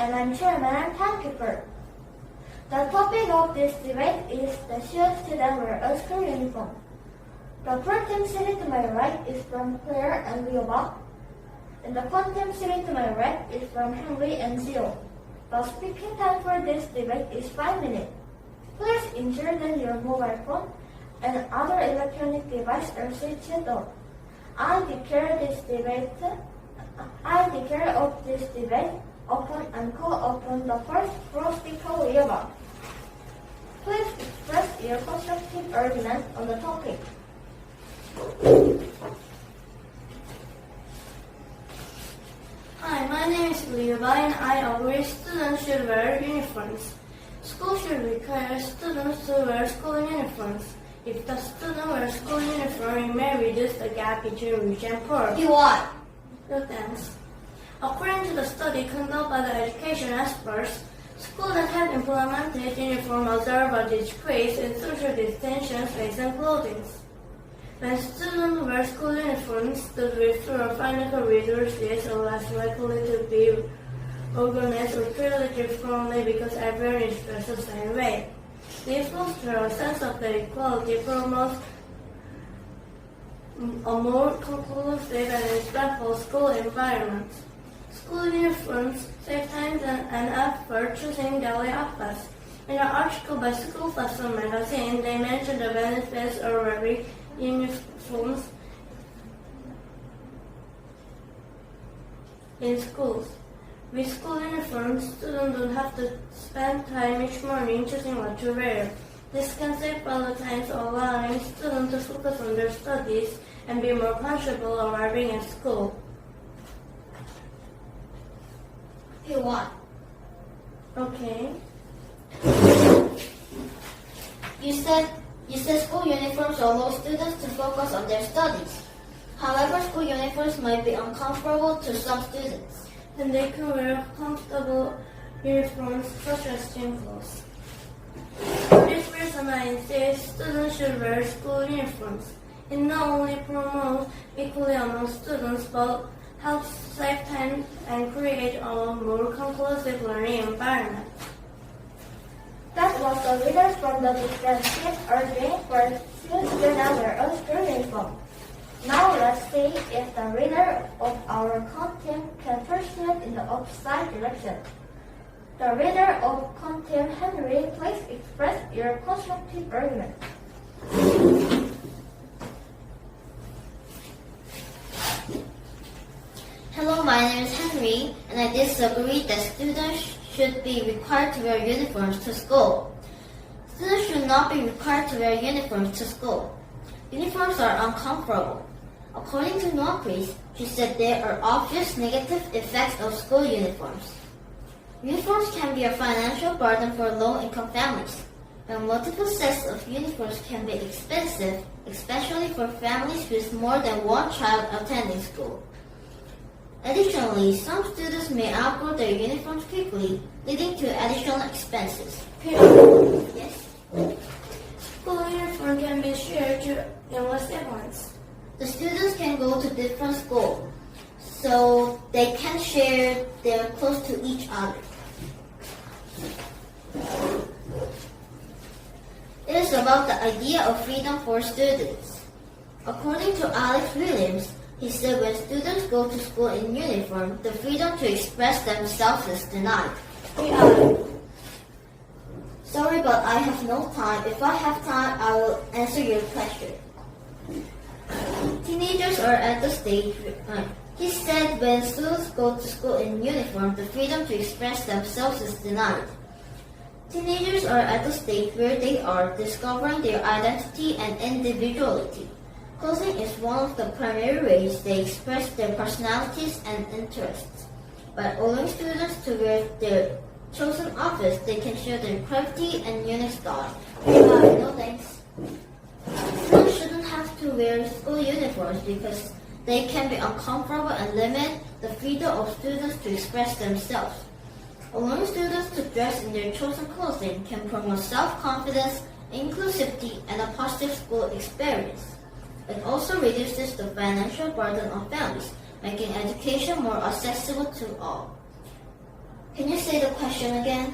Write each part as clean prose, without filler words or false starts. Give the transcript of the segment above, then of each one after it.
and I'm chairman and timekeeper. The topic of this debate is the should students wear a school uniform. The pro-team seated to my right is from Claire and Leobach, and the con-team seated to my right is from Henry and Zio. The speaking time for this debate is 5 minutes. Please ensure that your mobile phone and other electronic devices are switched off. I declare of this debate open and call upon the first pro speaker, Leobach. Please express your constructive argument on the topic. Hi, my name is Leobach and I agree students should wear uniforms. School should require students to wear school uniforms. If the student wears school uniform, it may reduce the gap between rich and poor. You what? No thanks. According to the study conducted by the education experts, schools that have implemented uniform observe a decrease in social distance, space, and clothing. When students wear school uniforms, students with fewer financial resources are less likely to be organized or treated differently because everyone is dressed the same way. They foster a sense of equality, promotes a more conclusive and respectful school environment. School uniforms save time and effort choosing daily outfits. In an article by School Festival magazine, they mentioned the benefits of wearing uniforms in schools. With school uniforms, students don't have to spend time each morning choosing what to wear. This can save valuable time, allowing students to focus on their studies and be more comfortable arriving at school. You what? Okay. You said school uniforms allow students to focus on their studies. However, school uniforms might be uncomfortable to some students. And they can wear comfortable uniforms such as gym clothes. For this reason, I insist students should wear school uniforms. It not only promotes equality among students, but helps save time and create a more conclusive learning environment. That was the leader from the different teams arguing for students to wear a school uniform. Now let's see if the reader of our con-team can proceed in the opposite direction. The reader of con-team Henry, please express your constructive argument. Hello, my name is Henry, and I disagree that students should be required to wear uniforms to school. Students should not be required to wear uniforms to school. Uniforms are uncomfortable. According to Norcrease, she said there are obvious negative effects of school uniforms. Uniforms can be a financial burden for low-income families, and multiple sets of uniforms can be expensive, especially for families with more than one child attending school. Additionally, some students may outgrow their uniforms quickly, leading to additional expenses. Yes. School uniform can be shared to younger siblings. The students can go to different schools, so they can share their clothes to each other. It is about the idea of freedom for students. According to Alex Williams, he said when students go to school in uniform, the freedom to express themselves is denied. Sorry, but I have no time. If I have time, I will answer your question. Teenagers are at the stage. He said when students go to school in uniform, the freedom to express themselves is denied. Teenagers are at the stage where they are discovering their identity and individuality. Clothing is one of the primary ways they express their personalities and interests. By allowing students to wear their chosen outfits, they can share their crafty and unique style. No thanks. Students shouldn't have to wear school uniforms because they can be uncomfortable and limit the freedom of students to express themselves. Allowing students to dress in their chosen clothing can promote self-confidence, inclusivity, and a positive school experience. It also reduces the financial burden on families, making education more accessible to all. Can you say the question again?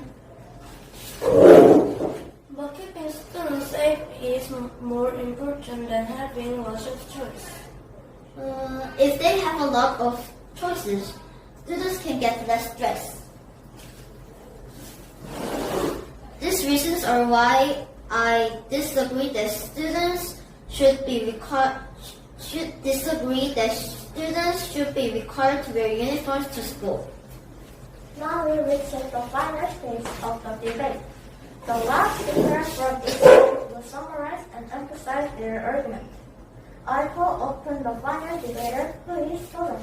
But keeping students safe is more important than having lots of choice. If they have a lot of choices, students can get less stress. These reasons are why I disagree that students should be required to wear uniforms to school. Now we reach the final stage of the debate. The last speaker from each side will summarize and emphasize their argument. I call upon the final debater, please follow.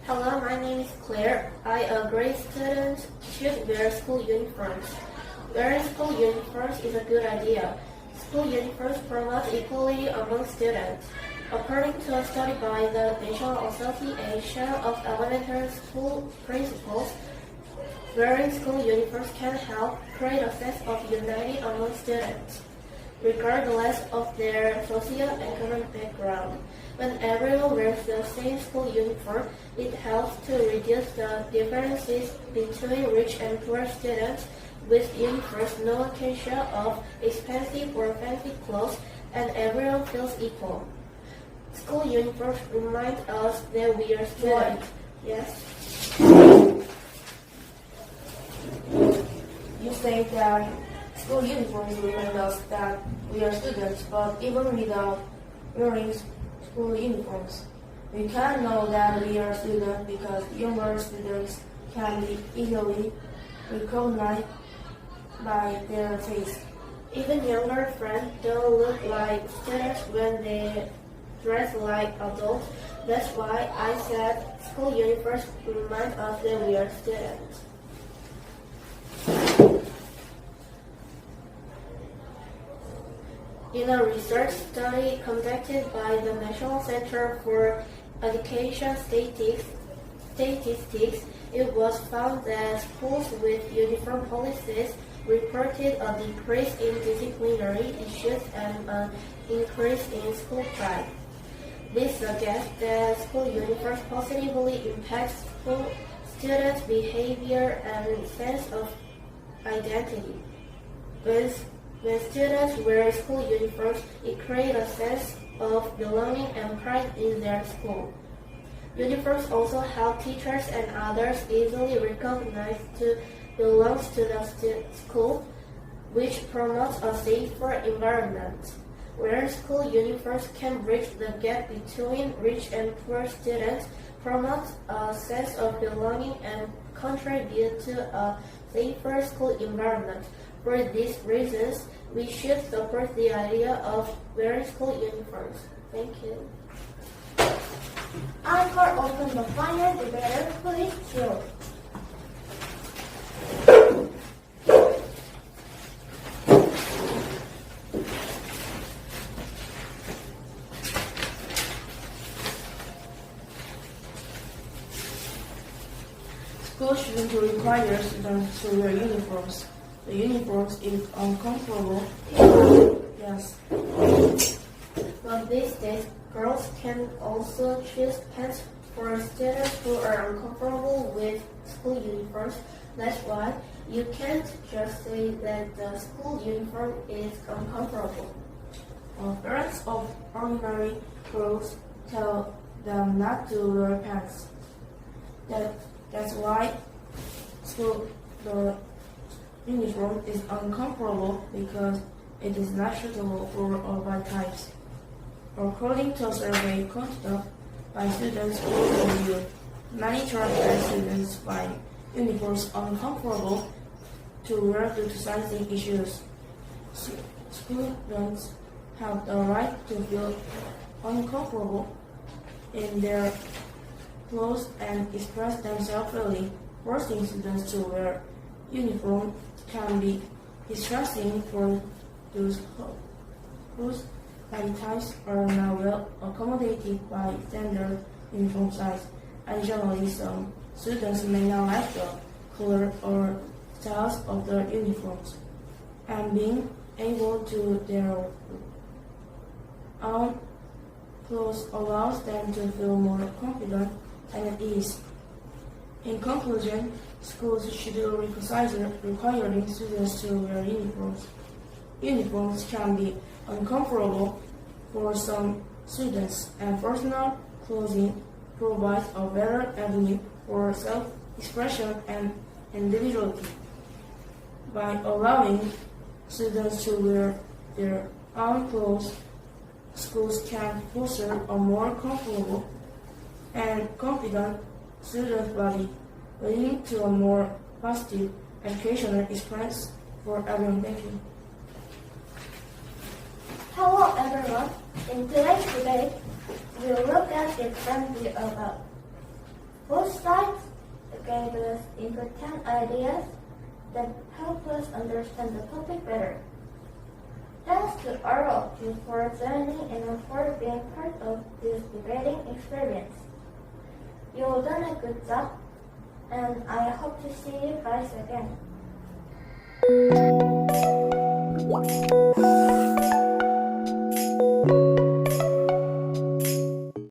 Hello, my name is Claire. I agree students should wear school uniforms. Wearing school uniforms is a good idea. School uniforms promote equality among students. According to a study by the National Association of Elementary School Principals, wearing school uniforms can help create a sense of unity among students, regardless of their socio-economic background. When everyone wears the same school uniform, it helps to reduce the differences between rich and poor students. With uniforms, no one can show off expensive or fancy clothes, and everyone feels equal. School uniforms remind us that we are students. Yes? You say that school uniforms remind us that we are students, but even without wearing school uniforms, we can know that we are students because younger students can be easily recognized by their face. Even younger friends don't look like students when they dress like adults. That's why I said school uniforms remind us that we are students. In a research study conducted by the National Center for Education Statistics, it was found that schools with uniform policies reported a decrease in disciplinary issues and an increase in school pride. This suggests that school uniforms positively impact school students' behavior and sense of identity. When students wear school uniforms, it creates a sense of belonging and pride in their school. Uniforms also help teachers and others easily recognize who belongs to the school, which promotes a safer environment. Wearing school uniforms can bridge the gap between rich and poor students, promote a sense of belonging, and contribute to a safer school environment. For these reasons, we should support the idea of wearing school uniforms. Thank you. I call upon the final debater, please chill. Schools shouldn't require students to wear uniforms. The uniforms is uncomfortable. Yes. But these days, girls can also choose pants for students who are uncomfortable with school uniforms. That's why you can't just say that the school uniform is uncomfortable. Parents of ordinary girls tell them not to wear pants. That's why the uniform is uncomfortable because it is not suitable for all body types. According to a survey conducted by students worldwide, many transgender students find uniforms uncomfortable to wear due to sizing issues. Students have the right to feel uncomfortable in their clothes and express themselves freely. Forcing students to wear uniform can be distressing for those whose body types are not well accommodated by standard uniform size. Additionally, some students may not like the color or styles of their uniforms, and being able to their own clothes allows them to feel more confident and at ease. In conclusion, schools should reconsider requiring students to wear uniforms. Uniforms can be uncomfortable for some students, and personal clothing provides a better avenue for self-expression and individuality. By allowing students to wear their own clothes, schools can foster a more comfortable and confident student body, leading to a more positive educational experience for everyone. Thank you. Hello everyone. In today's debate, we'll look at different views about both sides gave us important ideas that help us understand the topic better. Thanks to all of you for joining and for being part of this debating experience. You've done a good job, and I hope to see you guys again.